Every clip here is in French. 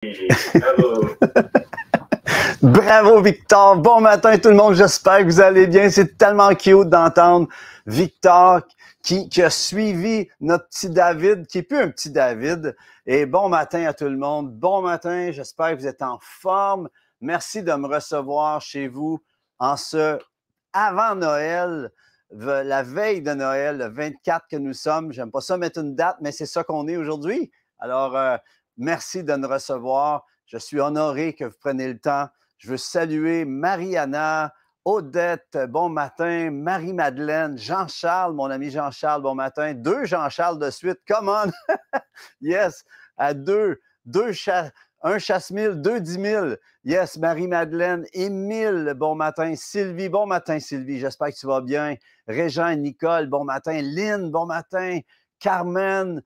Bravo. Bravo, Victor. Bon matin, tout le monde. J'espère que vous allez bien. C'est tellement cute d'entendre Victor qui a suivi notre petit David, qui est plus un petit David. Et bon matin à tout le monde. Bon matin. J'espère que vous êtes en forme. Merci de me recevoir chez vous en ce avant Noël, la veille de Noël, le 24 que nous sommes. J'aime pas ça mettre une date, mais c'est ça qu'on est aujourd'hui. Alors, merci de nous recevoir. Je suis honoré que vous preniez le temps. Je veux saluer Mariana, Odette, bon matin, Marie-Madeleine, Jean-Charles, mon ami Jean-Charles, bon matin. 2 Jean-Charles de suite, come on! Yes, à 2, un chasse-mille, 2 10 000. Yes, Marie-Madeleine, Émile, bon matin. Sylvie, bon matin, Sylvie, j'espère que tu vas bien. Régent, Nicole, bon matin. Lynn, bon matin. Carmen,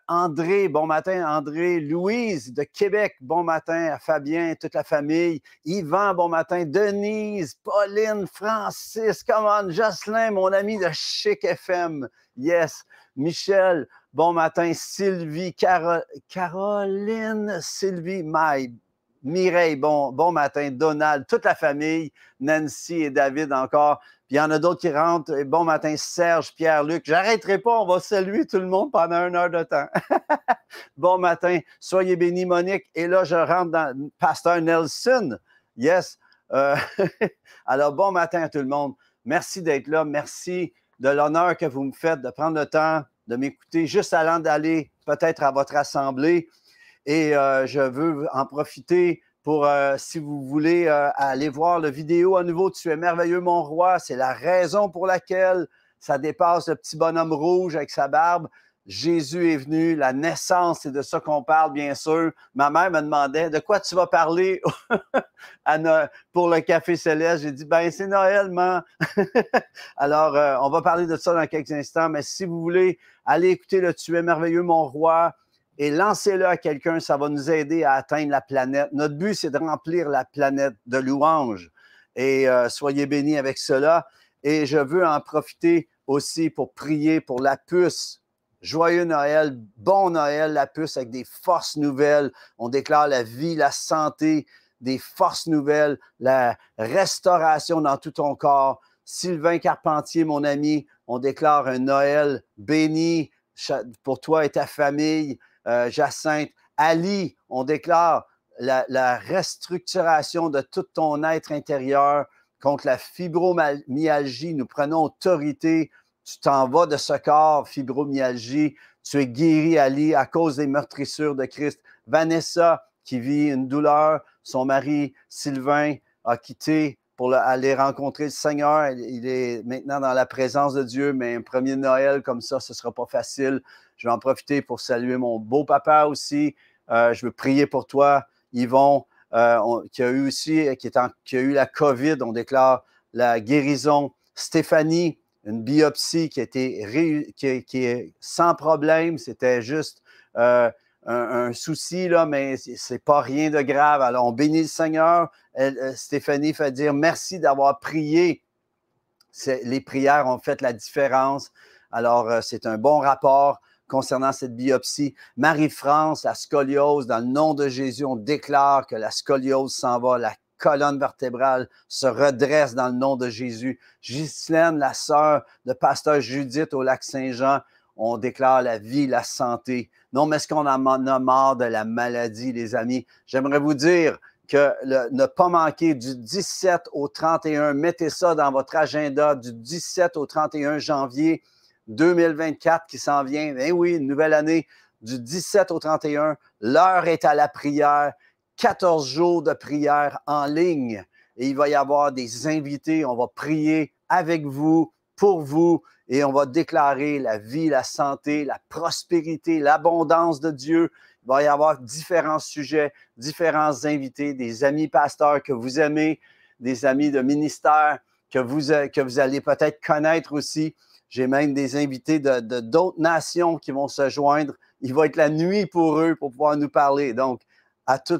André, bon matin, André. Louise de Québec, bon matin à Fabien, toute la famille. Yvan, bon matin. Denise, Pauline, Francis, come on. Jocelyn, mon ami de Chic FM. Yes. Michel, bon matin. Sylvie, Caroline, Sylvie, Mireille, bon matin. Donald, toute la famille. Nancy et David encore. Puis il y en a d'autres qui rentrent. Bon matin, Serge, Pierre-Luc. J'arrêterai pas, on va saluer tout le monde pendant 1 heure de temps. Bon matin, soyez bénis, Monique. Et là, je rentre dans Pasteur Nelson. Yes. Alors, bon matin à tout le monde. Merci d'être là. Merci de l'honneur que vous me faites de prendre le temps de m'écouter juste avant d'aller peut-être à votre assemblée. Et je veux en profiter pour, si vous voulez, aller voir la vidéo à nouveau de Tu es merveilleux, mon roi. C'est la raison pour laquelle ça dépasse le petit bonhomme rouge avec sa barbe. Jésus est venu, la naissance, c'est de ça qu'on parle, bien sûr. Ma mère me demandait, de quoi tu vas parler pour le Café Céleste? J'ai dit, ben c'est Noël, man. Alors, on va parler de ça dans quelques instants, mais si vous voulez aller écouter le Tu es merveilleux, mon roi, et lancez-le à quelqu'un, ça va nous aider à atteindre la planète. Notre but, c'est de remplir la planète de louanges. Et soyez bénis avec cela. Et je veux en profiter aussi pour prier pour la puce. Joyeux Noël, bon Noël, la puce, avec des forces nouvelles. On déclare la vie, la santé, des forces nouvelles, la restauration dans tout ton corps. Sylvain Carpentier, mon ami, on déclare un Noël béni pour toi et ta famille. Jacinthe, Ali, on déclare la restructuration de tout ton être intérieur contre la fibromyalgie. Nous prenons autorité. Tu t'en vas de ce corps, fibromyalgie. Tu es guéri, Ali, à cause des meurtrissures de Christ. Vanessa, qui vit une douleur, son mari, Sylvain, a quitté pour aller rencontrer le Seigneur. Il est maintenant dans la présence de Dieu, mais un premier Noël comme ça, ce ne sera pas facile. Je vais en profiter pour saluer mon beau-papa aussi. Je veux prier pour toi, Yvon, qui a eu aussi, qui a eu la COVID. On déclare la guérison. Stéphanie, une biopsie qui est sans problème. C'était juste un souci, là, mais c'est pas rien de grave. Alors, on bénit le Seigneur. Stéphanie fait dire merci d'avoir prié. Les prières ont fait la différence. Alors, c'est un bon rapport concernant cette biopsie. Marie-France, la scoliose, dans le nom de Jésus, on déclare que la scoliose s'en va, la colonne vertébrale se redresse dans le nom de Jésus. Ghislaine, la sœur de pasteur Judith au Lac-Saint-Jean, on déclare la vie, la santé. Non, mais est-ce qu'on en a marre de la maladie, les amis? J'aimerais vous dire que ne pas manquer du 17 au 31, mettez ça dans votre agenda, du 17 au 31 janvier 2024 qui s'en vient. Eh oui, une nouvelle année, du 17 au 31, l'heure est à la prière, 14 jours de prière en ligne. Et il va y avoir des invités, on va prier avec vous, pour vous, et on va déclarer la vie, la santé, la prospérité, l'abondance de Dieu. Il va y avoir différents sujets, différents invités, des amis pasteurs que vous aimez, des amis de ministère que vous allez peut-être connaître aussi. J'ai même des invités de d'autres nations qui vont se joindre. Il va être la nuit pour eux pour pouvoir nous parler. Donc,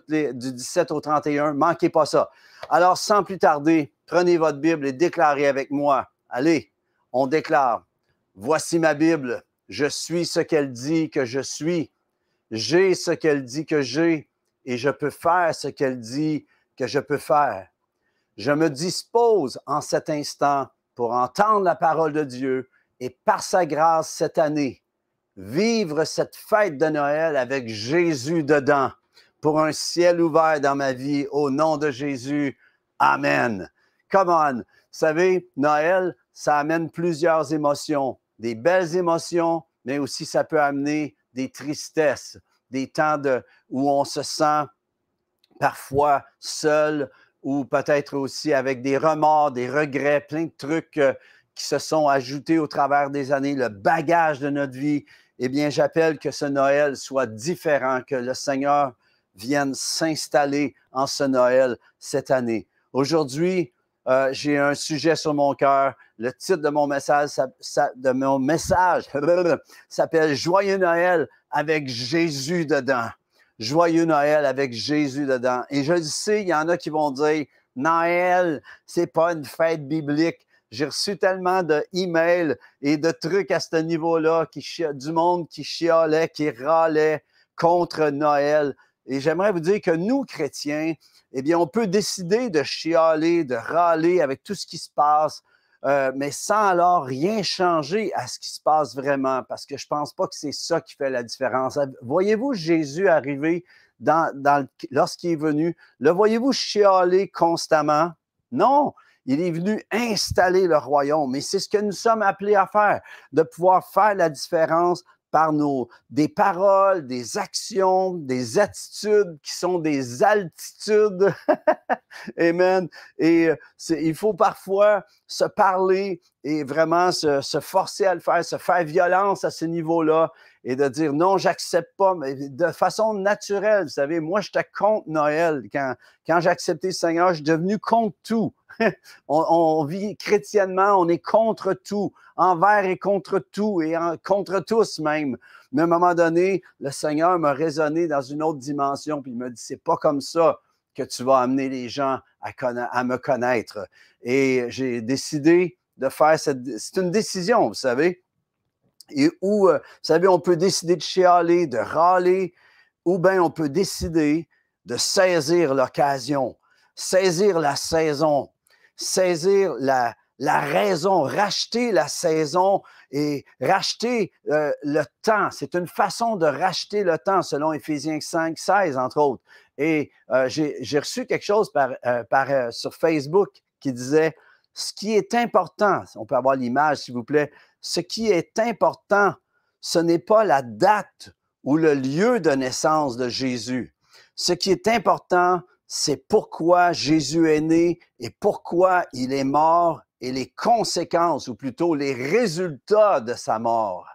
du 17 au 31, manquez pas ça. Alors, sans plus tarder, prenez votre Bible et déclarez avec moi. Allez, on déclare. Voici ma Bible. Je suis ce qu'elle dit que je suis. J'ai ce qu'elle dit que j'ai. et je peux faire ce qu'elle dit que je peux faire. Je me dispose en cet instant pour entendre la parole de Dieu et par sa grâce cette année, vivre cette fête de Noël avec Jésus dedans pour un ciel ouvert dans ma vie au nom de Jésus. Amen. Come on. Vous savez, Noël, ça amène plusieurs émotions, des belles émotions, mais aussi ça peut amener des tristesses, des temps où on se sent parfois seul ou peut-être aussi avec des remords, des regrets, plein de trucs qui se sont ajoutés au travers des années, le bagage de notre vie. Eh bien, j'appelle que ce Noël soit différent, que le Seigneur vienne s'installer en ce Noël cette année. Aujourd'hui, j'ai un sujet sur mon cœur. Le titre de mon message s'appelle « Joyeux Noël avec Jésus dedans ». Joyeux Noël avec Jésus dedans. Et je le sais, il y en a qui vont dire « Noël, c'est pas une fête biblique ». J'ai reçu tellement d'emails et de trucs à ce niveau-là, du monde qui chialait, qui râlait contre Noël. Et j'aimerais vous dire que nous, chrétiens, eh bien, on peut décider de chialer, de râler avec tout ce qui se passe, mais sans alors rien changer à ce qui se passe vraiment, parce que je ne pense pas que c'est ça qui fait la différence. Voyez-vous Jésus arriver lorsqu'il est venu, le voyez-vous chialer constamment? Non, il est venu installer le royaume, et c'est ce que nous sommes appelés à faire, de pouvoir faire la différence par des paroles, des actions, des attitudes qui sont des altitudes. Amen. Et il faut parfois se parler et vraiment se forcer à le faire, se faire violence à ce niveau-là et de dire non, j'accepte pas, mais de façon naturelle. Vous savez, moi, j'étais contre Noël. Quand j'ai accepté le Seigneur, je suis devenu contre tout. On vit chrétiennement, on est contre tout, envers et contre tout, et contre tous même. Mais à un moment donné, le Seigneur m'a raisonné dans une autre dimension, puis il m'a dit, c'est pas comme ça que tu vas amener les gens à me connaître. Et j'ai décidé de faire c'est une décision, vous savez, et où, vous savez, on peut décider de chialer, de râler, ou bien on peut décider de saisir l'occasion, saisir la saison, saisir la raison, racheter la saison et racheter le temps. C'est une façon de racheter le temps, selon Éphésiens 5, 16, entre autres. Et j'ai reçu quelque chose sur Facebook qui disait « Ce qui est important », on peut avoir l'image, s'il vous plaît, « ce qui est important, ce n'est pas la date ou le lieu de naissance de Jésus. Ce qui est important, c'est pourquoi Jésus est né et pourquoi il est mort et les conséquences, ou plutôt les résultats de sa mort.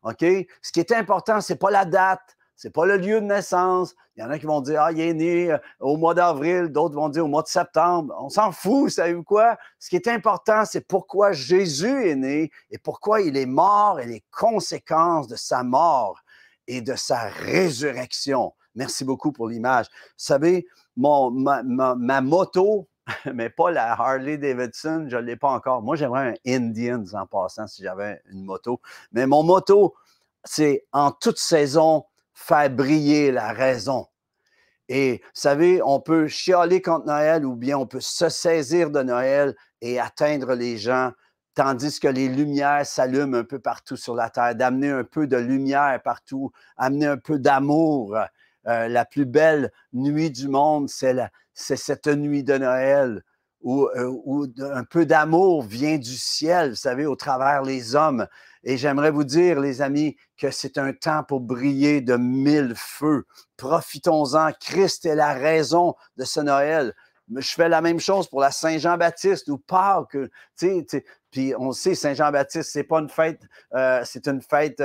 OK? Ce qui est important, c'est pas la date, c'est pas le lieu de naissance. Il y en a qui vont dire, ah, il est né au mois d'avril, d'autres vont dire au mois de septembre. On s'en fout, savez-vous quoi? Ce qui est important, c'est pourquoi Jésus est né et pourquoi il est mort et les conséquences de sa mort et de sa résurrection. Merci beaucoup pour l'image. Vous savez, ma moto, mais pas la Harley Davidson, je ne l'ai pas encore. Moi, j'aimerais un Indian en passant si j'avais une moto. Mais mon moto, c'est en toute saison, faire briller la raison. Et vous savez, on peut chialer contre Noël ou bien on peut se saisir de Noël et atteindre les gens, tandis que les lumières s'allument un peu partout sur la terre, d'amener un peu de lumière partout, amener un peu d'amour. La plus belle nuit du monde, c'est cette nuit de Noël où un peu d'amour vient du ciel, vous savez, au travers les hommes. Et j'aimerais vous dire, les amis, que c'est un temps pour briller de 1000 feux. Profitons-en. Christ est la raison de ce Noël. Je fais la même chose pour la Saint-Jean-Baptiste ou Pâques. Puis on sait, Saint-Jean-Baptiste, c'est pas une fête, c'est une fête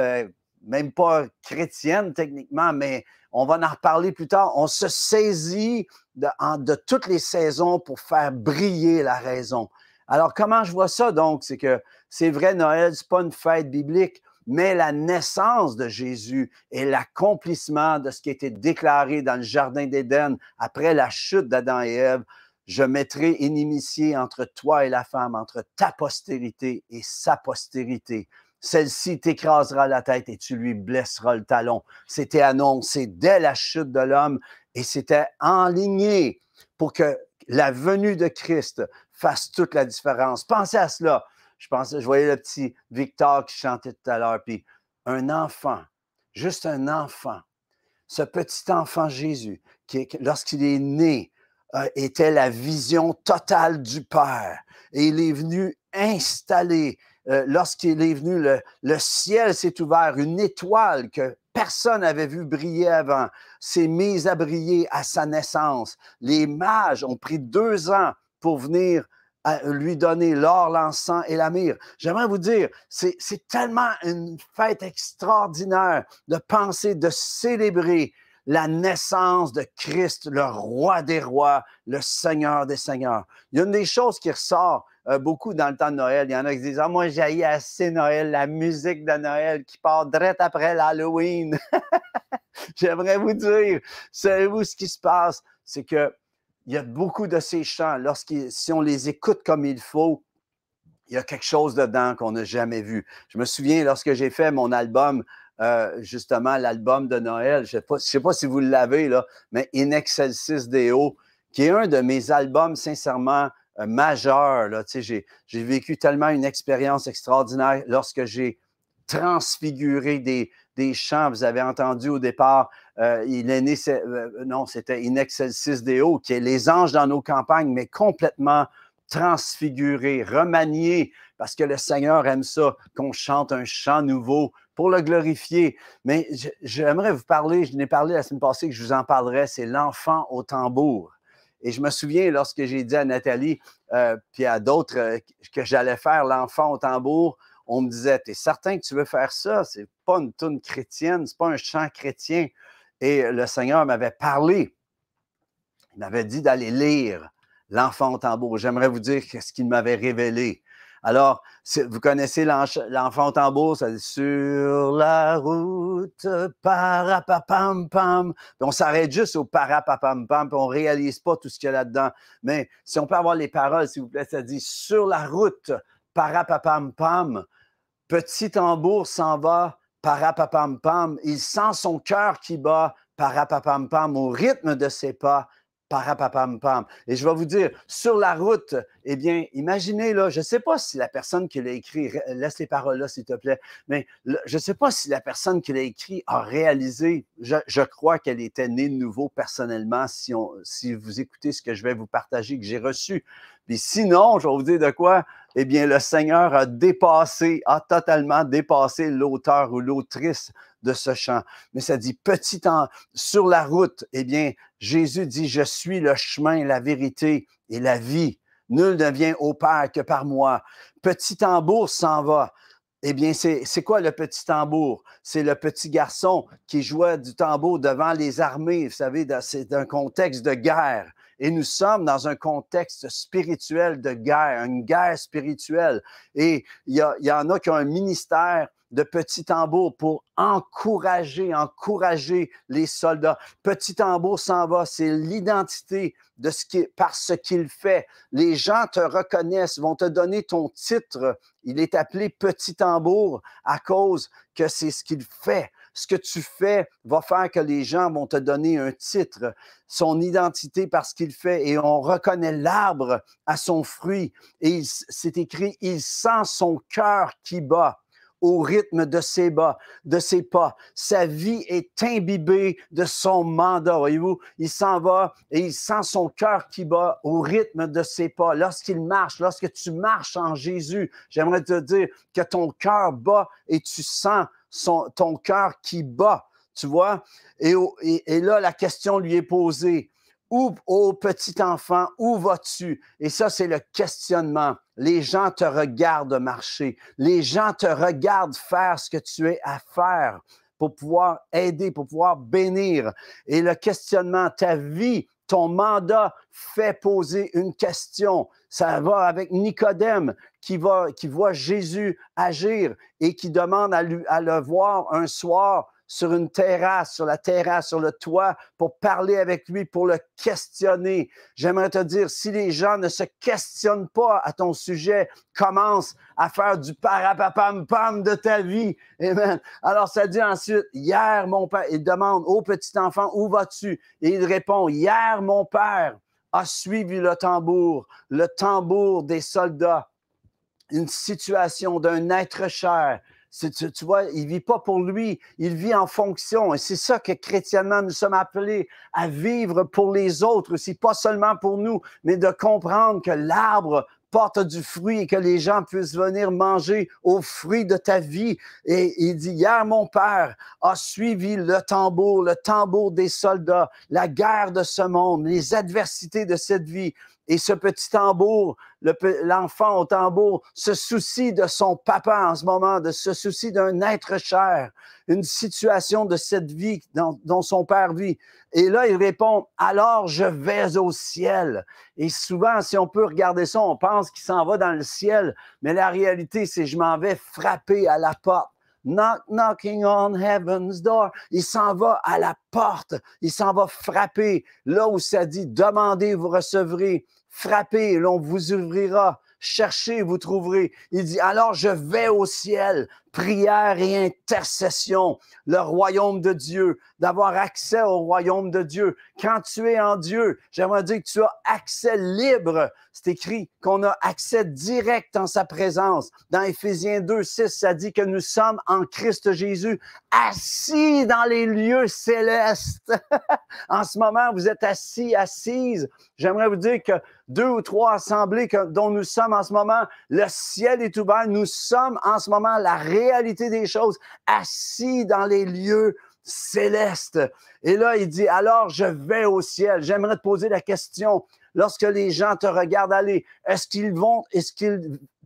même pas chrétienne techniquement, mais on va en reparler plus tard. On se saisit de toutes les saisons pour faire briller la raison. Alors, comment je vois ça donc? C'est que c'est vrai, Noël, c'est pas une fête biblique, mais la naissance de Jésus et l'accomplissement de ce qui a été déclaré dans le Jardin d'Éden après la chute d'Adam et Ève. Je mettrai inimitié entre toi et la femme, entre ta postérité et sa postérité. Celle-ci t'écrasera la tête et tu lui blesseras le talon. C'était annoncé dès la chute de l'homme Et c'était enligné pour que la venue de Christ fasse toute la différence. Pensez à cela. Je voyais le petit Victor qui chantait tout à l'heure, puis un enfant, juste un enfant, ce petit enfant Jésus, lorsqu'il est né, était la vision totale du Père. Et il est venu installer, lorsqu'il est venu, le ciel s'est ouvert, une étoile que personne n'avait vu briller avant, s'est mise à briller à sa naissance. Les mages ont pris 2 ans pour venir à lui donner l'or, l'encens et la myrrhe. J'aimerais vous dire, c'est tellement une fête extraordinaire de penser, de célébrer la naissance de Christ, le roi des rois, le Seigneur des seigneurs. Il y a une des choses qui ressort beaucoup dans le temps de Noël. Il y en a qui disent « Ah, moi, j'ai assez Noël, la musique de Noël qui part direct après l'Halloween. » J'aimerais vous dire, savez-vous ce qui se passe? C'est que il y a beaucoup de ces chants, si on les écoute comme il faut, il y a quelque chose dedans qu'on n'a jamais vu. Je me souviens, lorsque j'ai fait mon album, justement, l'album de Noël, je ne sais pas si vous l'avez, là, mais In Excelsis Deo, qui est un de mes albums, sincèrement, majeurs. Là. Tu sais, j'ai vécu tellement une expérience extraordinaire lorsque j'ai transfiguré des chants. Vous avez entendu au départ, il est né, non, c'était In Excelsis Deo, qui est les anges dans nos campagnes, mais complètement transfiguré, remanié, parce que le Seigneur aime ça, qu'on chante un chant nouveau pour le glorifier. Mais j'aimerais vous parler, je n'ai parlé la semaine passée que je vous en parlerai, c'est l'enfant au tambour. Et je me souviens, lorsque j'ai dit à Nathalie, puis à d'autres, que j'allais faire l'enfant au tambour, on me disait, t'es certain que tu veux faire ça? C'est pas une toune chrétienne, c'est pas un chant chrétien. Et le Seigneur m'avait parlé. Il m'avait dit d'aller lire l'enfant au tambour. J'aimerais vous dire ce qu'il m'avait révélé. Alors, vous connaissez l'enfant au tambour, ça dit « Sur la route, parapapam-pam ». Puis on s'arrête juste au parapapam-pam, puis on ne réalise pas tout ce qu'il y a là-dedans. Mais si on peut avoir les paroles, s'il vous plaît, ça dit « Sur la route, parapapam-pam ». Petit tambour s'en va, parapapam-pam. Il sent son cœur qui bat, parapapam-pam, au rythme de ses pas, parapapam-pam. Et je vais vous dire, sur la route, eh bien, imaginez, là, je ne sais pas si la personne qui l'a écrit, laisse les paroles là, s'il te plaît, mais je ne sais pas si la personne qui l'a écrit a réalisé, je crois qu'elle était née de nouveau personnellement, si vous écoutez ce que je vais vous partager, que j'ai reçu. Puis sinon, je vais vous dire de quoi, eh bien, le Seigneur a totalement dépassé l'auteur ou l'autrice de ce chant. Mais ça dit, sur la route, eh bien, Jésus dit, je suis le chemin, la vérité et la vie. Nul ne vient au Père que par moi. Petit tambour s'en va. Eh bien, c'est quoi le petit tambour? C'est le petit garçon qui jouait du tambour devant les armées. Vous savez, c'est un contexte de guerre. Et nous sommes dans un contexte spirituel de guerre, une guerre spirituelle. Et il y en a qui ont un ministère de petits tambours pour encourager les soldats. Petit tambour s'en va, c'est l'identité de par ce qu'il fait. Les gens te reconnaissent, vont te donner ton titre. Il est appelé petit tambour à cause que c'est ce qu'il fait. Ce que tu fais va faire que les gens vont te donner un titre, son identité parce qu'il fait. Et on reconnaît l'arbre à son fruit. Et c'est écrit, il sent son cœur qui bat au rythme de ses pas. Sa vie est imbibée de son mandat, voyez-vous. Il s'en va et il sent son cœur qui bat au rythme de ses pas. Lorsqu'il marche, lorsque tu marches en Jésus, j'aimerais te dire que ton cœur bat et tu sens ton cœur qui bat, tu vois. Et là, la question lui est posée. Ô petit enfant, où vas-tu? Et ça, c'est le questionnement. Les gens te regardent marcher. Les gens te regardent faire ce que tu es à faire pour pouvoir aider, pour pouvoir bénir. Et le questionnement, ta vie, ton mandat fait poser une question. Ça va avec Nicodème qui voit Jésus agir et qui demande à le voir un soir sur une terrasse, sur la terrasse, sur le toit, pour parler avec lui, pour le questionner. J'aimerais te dire, si les gens ne se questionnent pas à ton sujet, commence à faire du parapapam-pam de ta vie. Amen. Alors, ça dit ensuite, hier, mon père, il demande au petit enfant, où vas-tu? Et il répond, hier, mon père a suivi le tambour des soldats, une situation d'un être cher. Tu vois, il vit pas pour lui, il vit en fonction. Et c'est ça que chrétiennement, nous sommes appelés à vivre pour les autres aussi, pas seulement pour nous, mais de comprendre que l'arbre porte du fruit et que les gens puissent venir manger aux fruits de ta vie. Et il dit, hier, mon père a suivi le tambour des soldats, la guerre de ce monde, les adversités de cette vie. Et ce petit tambour, l'enfant au tambour, se soucie de son papa en ce moment, se soucie d'un être cher, une situation de cette vie dont son père vit. Et là, il répond, alors je vais au ciel. Et souvent, si on peut regarder ça, on pense qu'il s'en va dans le ciel, mais la réalité, c'est je m'en vais frapper à la porte. Knocking on heaven's door. Il s'en va à la porte. Il s'en va frapper. Là où ça dit, demandez, vous recevrez. Frappez, l'on vous ouvrira. Cherchez, vous trouverez. Il dit, alors je vais au ciel. Prière et intercession. Le royaume de Dieu. D'avoir accès au royaume de Dieu. Quand tu es en Dieu, j'aimerais dire que tu as accès libre. C'est écrit qu'on a accès direct en sa présence. Dans Éphésiens 2:6, ça dit que nous sommes en Christ Jésus, assis dans les lieux célestes. En ce moment, vous êtes assis, assises. J'aimerais vous dire que 2 ou 3 assemblées dont nous sommes en ce moment, le ciel est ouvert. Nous sommes en ce moment la réalité des choses, assis dans les lieux célestes. Et là, il dit, alors je vais au ciel. J'aimerais te poser la question, lorsque les gens te regardent aller, est-ce qu'ils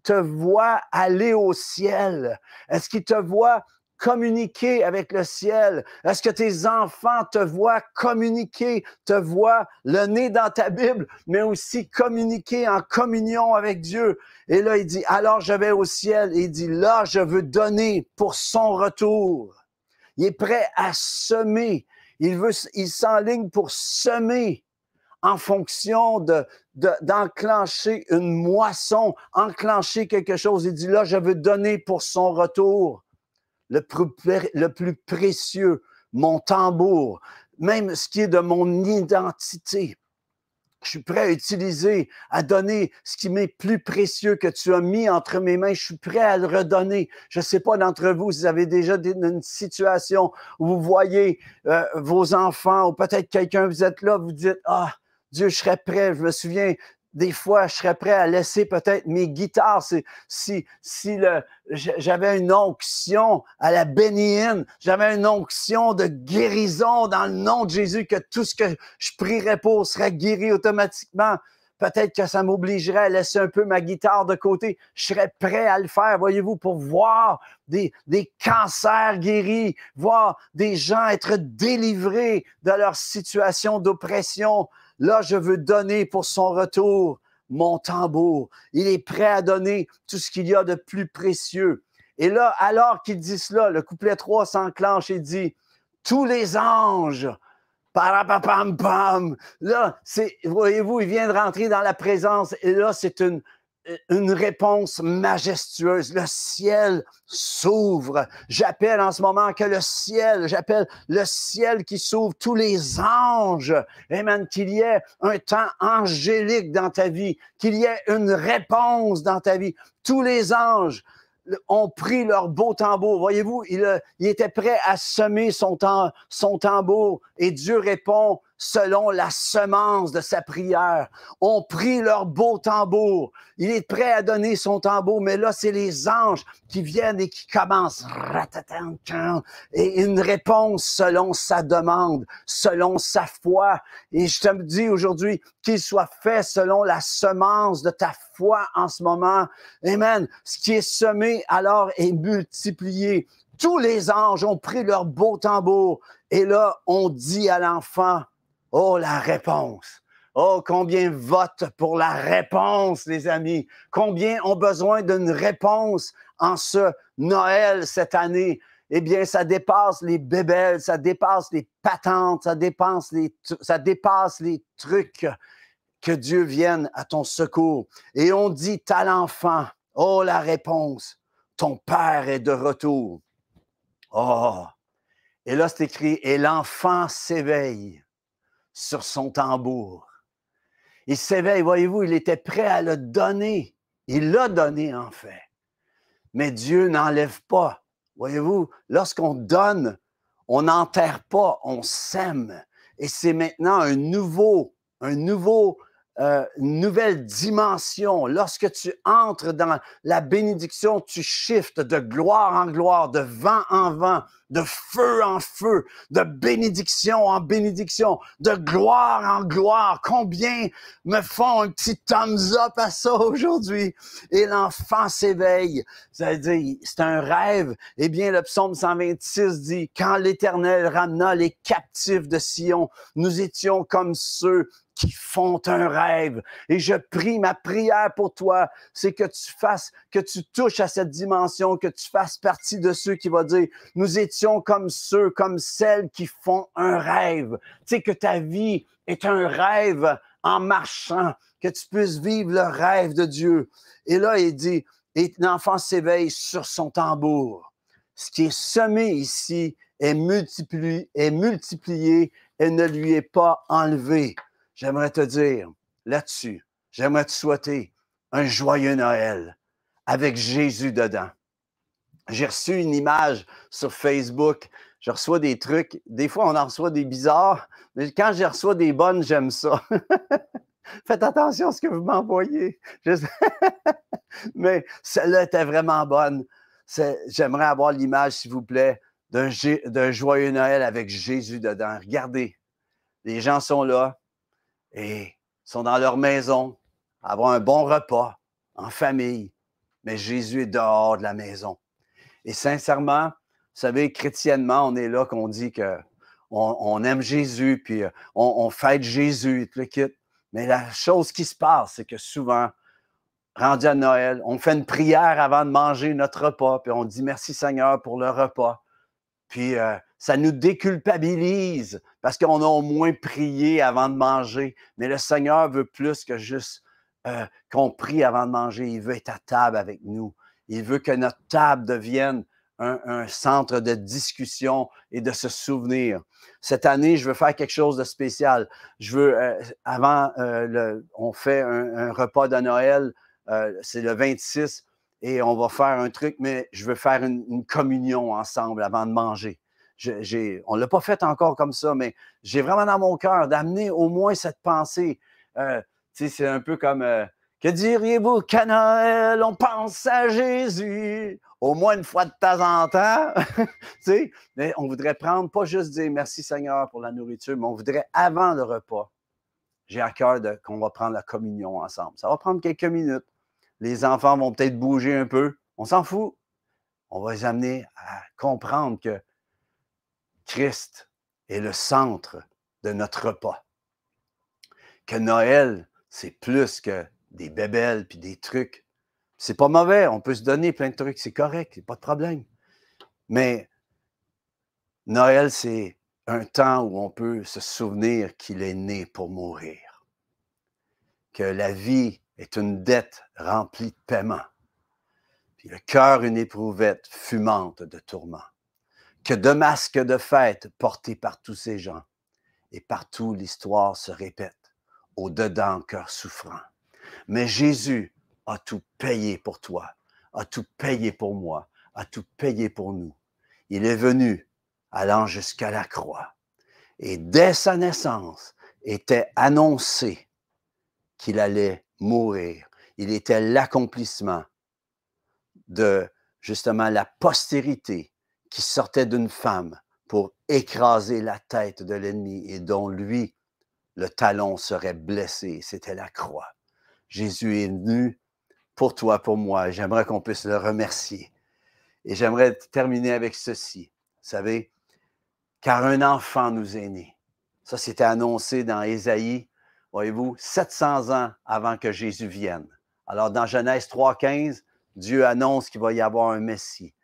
te voient aller au ciel? Est-ce qu'ils te voient communiquer avec le ciel? Est-ce que tes enfants te voient communiquer, te voient le nez dans ta Bible, mais aussi communiquer en communion avec Dieu? Et là, il dit, alors je vais au ciel. Et il dit, là, je veux donner pour son retour. Il est prêt à semer. Il s'enligne pour semer en fonction d'enclencher une moisson, enclencher quelque chose. Il dit, là, je veux donner pour son retour. Le plus précieux, mon tambour, même ce qui est de mon identité. Je suis prêt à utiliser, à donner ce qui m'est plus précieux que tu as mis entre mes mains. Je suis prêt à le redonner. Je ne sais pas d'entre vous si vous avez déjà une situation où vous voyez vos enfants ou peut-être quelqu'un, vous êtes là, vous dites, ah, Dieu, je serais prêt. Je me souviens, des fois, je serais prêt à laisser peut-être mes guitares. Si j'avais une onction à la bénéine, j'avais une onction de guérison dans le nom de Jésus, que tout ce que je prierais pour serait guéri automatiquement. Peut-être que ça m'obligerait à laisser un peu ma guitare de côté. Je serais prêt à le faire, voyez-vous, pour voir des cancers guéris, voir des gens être délivrés de leur situation d'oppression. Là, je veux donner pour son retour mon tambour. Il est prêt à donner tout ce qu'il y a de plus précieux. Et là, alors qu'il dit cela, le couplet 3 s'enclenche et dit, tous les anges, parapapam-pam. Là, voyez-vous, il vient de rentrer dans la présence et là, c'est une réponse majestueuse. Le ciel s'ouvre. J'appelle en ce moment que j'appelle le ciel qui s'ouvre, tous les anges. Amen. Qu'il y ait un temps angélique dans ta vie, qu'il y ait une réponse dans ta vie. Tous les anges ont pris leur beau tambour. Voyez-vous, il était prêt à semer son tambour et Dieu répond selon la semence de sa prière. Ont pris leur beau tambour. Il est prêt à donner son tambour, mais là, c'est les anges qui viennent et qui commencent. Et une réponse selon sa demande, selon sa foi. Et je te dis aujourd'hui qu'il soit fait selon la semence de ta foi en ce moment. Amen. Ce qui est semé alors est multiplié. Tous les anges ont pris leur beau tambour. Et là, on dit à l'enfant, oh, la réponse. Oh, combien votent pour la réponse, les amis. Combien ont besoin d'une réponse en ce Noël cette année. eh bien, ça dépasse les bébelles, ça dépasse les patentes, ça dépasse les trucs. Que Dieu vienne à ton secours. Et on dit à l'enfant, oh, la réponse, ton père est de retour. Oh, et là, c'est écrit, et l'enfant s'éveille sur son tambour. Il s'éveille, voyez-vous, il était prêt à le donner. Il l'a donné, en fait. Mais Dieu n'enlève pas. Voyez-vous, lorsqu'on donne, on n'enterre pas, on sème. Et c'est maintenant une nouvelle dimension. Lorsque tu entres dans la bénédiction, tu shiftes de gloire en gloire, de vent en vent, de feu en feu, de bénédiction en bénédiction, de gloire en gloire. Combien me font un petit thumbs up à ça aujourd'hui? Et l'enfant s'éveille. Ça veut dire, c'est un rêve. Eh bien, le psaume 126 dit, quand l'Éternel ramena les captifs de Sion, nous étions comme ceux qui font un rêve. Et je prie, ma prière pour toi, c'est que tu touches à cette dimension, que tu fasses partie de ceux qui vont dire, nous étions comme ceux, comme celles qui font un rêve. Tu sais, que ta vie est un rêve en marchant, que tu puisses vivre le rêve de Dieu. Et là, il dit, et l'enfant s'éveille sur son tambour. Ce qui est semé ici est multiplié et ne lui est pas enlevé. J'aimerais te dire là-dessus, j'aimerais te souhaiter un joyeux Noël avec Jésus dedans. J'ai reçu une image sur Facebook. Je reçois des trucs. Des fois, on en reçoit des bizarres, mais quand je reçois des bonnes, j'aime ça. Faites attention à ce que vous m'envoyez. Mais celle-là était vraiment bonne. J'aimerais avoir l'image, s'il vous plaît, d'un joyeux Noël avec Jésus dedans. Regardez, les gens sont là et sont dans leur maison, avoir un bon repas en famille, mais Jésus est dehors de la maison. Et sincèrement, vous savez, chrétiennement, on est là qu'on dit qu'on aime Jésus, puis on fête Jésus, tout le kit. Mais la chose qui se passe, c'est que souvent, rendu à Noël, on fait une prière avant de manger notre repas, puis on dit merci Seigneur pour le repas. Puis ça nous déculpabilise parce qu'on a au moins prié avant de manger. Mais le Seigneur veut plus que juste qu'on prie avant de manger. Il veut être à table avec nous. Il veut que notre table devienne un centre de discussion et de se souvenir. Cette année, je veux faire quelque chose de spécial. Je veux, on fait un repas de Noël, c'est le 26, et on va faire un truc, mais je veux faire une communion ensemble avant de manger. On ne l'a pas fait encore comme ça, mais j'ai vraiment dans mon cœur d'amener au moins cette pensée. C'est un peu comme, que diriez-vous qu'à Noël, on pense à Jésus, au moins une fois de temps en temps. Mais on voudrait prendre, pas juste dire merci Seigneur pour la nourriture, mais on voudrait avant le repas. J'ai à cœur qu'on va prendre la communion ensemble. Ça va prendre quelques minutes. Les enfants vont peut-être bouger un peu. On s'en fout. On va les amener à comprendre que Christ est le centre de notre repas. Que Noël, c'est plus que des bébelles puis des trucs. C'est pas mauvais, on peut se donner plein de trucs, c'est correct, pas de problème. Mais Noël, c'est un temps où on peut se souvenir qu'il est né pour mourir. Que la vie est une dette remplie de paiement. Puis le cœur une éprouvette fumante de tourments. Que de masques de fête portés par tous ces gens. Et partout l'histoire se répète, au-dedans cœur souffrant. Mais Jésus a tout payé pour toi, a tout payé pour moi, a tout payé pour nous. Il est venu allant jusqu'à la croix. Et dès sa naissance, était annoncé qu'il allait mourir. Il était l'accomplissement de justement la postérité qui sortait d'une femme pour écraser la tête de l'ennemi et dont lui, le talon serait blessé. C'était la croix. Jésus est venu pour toi, pour moi. J'aimerais qu'on puisse le remercier. Et j'aimerais terminer avec ceci. Vous savez, car un enfant nous est né. Ça, c'était annoncé dans Ésaïe, voyez-vous, 700 ans avant que Jésus vienne. Alors, dans Genèse 3,15, Dieu annonce qu'il va y avoir un Messie.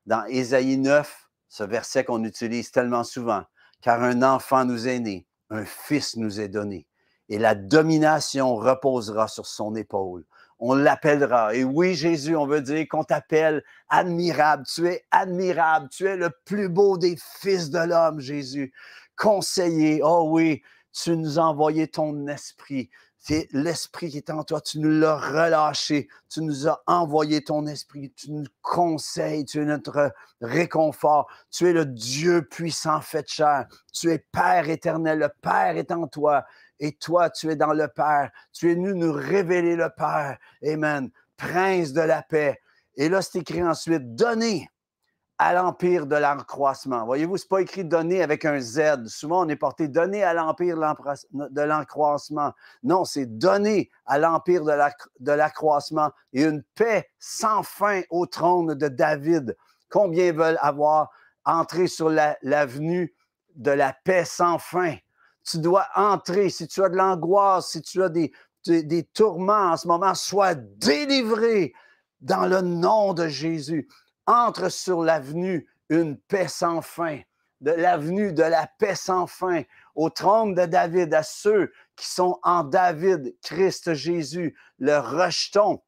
Dans Ésaïe 9, ce verset qu'on utilise tellement souvent. Car un enfant nous est né, un fils nous est donné, et la domination reposera sur son épaule. On l'appellera. Et oui, Jésus, on veut dire qu'on t'appelle admirable. Tu es admirable. Tu es le plus beau des fils de l'homme, Jésus. Conseiller. Oh oui, tu nous as envoyé ton esprit. C'est l'esprit qui est en toi. Tu nous l'as relâché. Tu nous as envoyé ton esprit. Tu nous conseilles. Tu es notre réconfort. Tu es le Dieu puissant fait chair. Tu es Père éternel. Le Père est en toi. Et toi, tu es dans le Père. Tu es venu nous révéler le Père. Amen. Prince de la paix. Et là, c'est écrit ensuite, donner à l'empire de l'accroissement. Voyez-vous, ce n'est pas écrit donner avec un Z. Souvent, on est porté donner à l'empire de l'accroissement. Non, c'est donner à l'empire de l'accroissement et une paix sans fin au trône de David. Combien veulent avoir entré sur l'avenue de la paix sans fin? Tu dois entrer. Si tu as de l'angoisse, si tu as des tourments en ce moment, sois délivré dans le nom de Jésus. Entre sur l'avenue une paix sans fin, de l'avenue de la paix sans fin, au trône de David, à ceux qui sont en David, Christ Jésus, le rejetons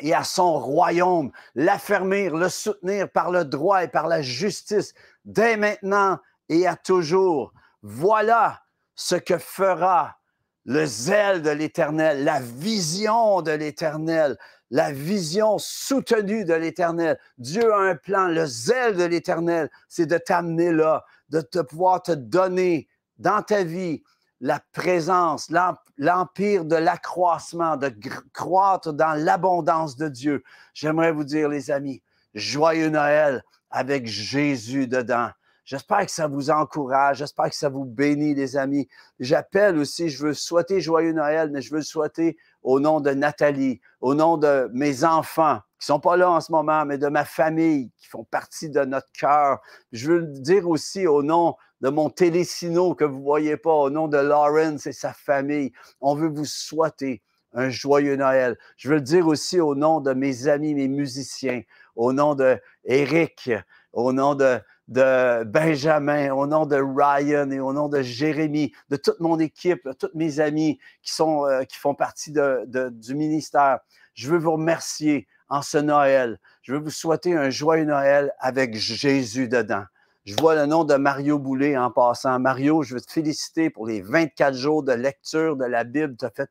et à son royaume, l'affermir, le soutenir par le droit et par la justice, dès maintenant et à toujours. Voilà ce que fera le zèle de l'Éternel, la vision de l'Éternel, la vision soutenue de l'Éternel. Dieu a un plan. Le zèle de l'Éternel, c'est de t'amener là, de pouvoir te donner dans ta vie la présence, l'empire de l'accroissement, de croître dans l'abondance de Dieu. J'aimerais vous dire, les amis, joyeux Noël avec Jésus dedans. J'espère que ça vous encourage, j'espère que ça vous bénit, les amis. J'appelle aussi, je veux souhaiter joyeux Noël, mais je veux le souhaiter au nom de Nathalie, au nom de mes enfants, qui ne sont pas là en ce moment, mais de ma famille, qui font partie de notre cœur. Je veux le dire aussi au nom de mon Télésino que vous ne voyez pas, au nom de Lawrence et sa famille. On veut vous souhaiter un joyeux Noël. Je veux le dire aussi au nom de mes amis, mes musiciens, au nom de Eric, au nom de Benjamin, au nom de Ryan et au nom de Jérémy, de toute mon équipe, de tous mes amis qui font partie du ministère. Je veux vous remercier en ce Noël. Je veux vous souhaiter un joyeux Noël avec Jésus dedans. Je vois le nom de Mario Boulay en passant. Mario, je veux te féliciter pour les 24 jours de lecture de la Bible. Tu as fait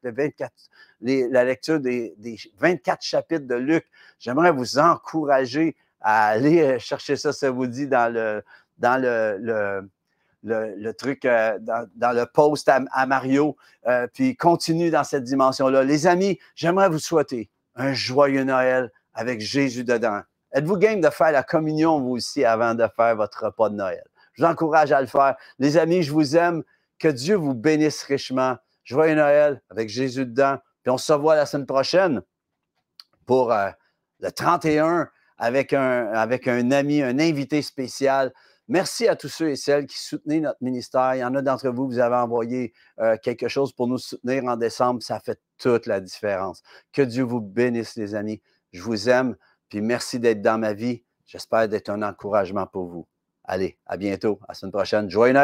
la lecture des 24 chapitres de Luc. J'aimerais vous encourager à aller chercher ça, ça vous dit, dans le truc, dans le post à Mario, puis continue dans cette dimension-là. Les amis, j'aimerais vous souhaiter un joyeux Noël avec Jésus dedans. Êtes-vous game de faire la communion, vous aussi, avant de faire votre repas de Noël? Je vous encourage à le faire. Les amis, je vous aime. Que Dieu vous bénisse richement. Joyeux Noël avec Jésus dedans. Puis on se revoit la semaine prochaine pour le 31 avec un ami, un invité spécial. Merci à tous ceux et celles qui soutenaient notre ministère. Il y en a d'entre vous, vous avez envoyé quelque chose pour nous soutenir en décembre. Ça fait toute la différence. Que Dieu vous bénisse, les amis. Je vous aime. Puis merci d'être dans ma vie. J'espère d'être un encouragement pour vous. Allez, à bientôt. À la semaine prochaine. Joyeux Noël!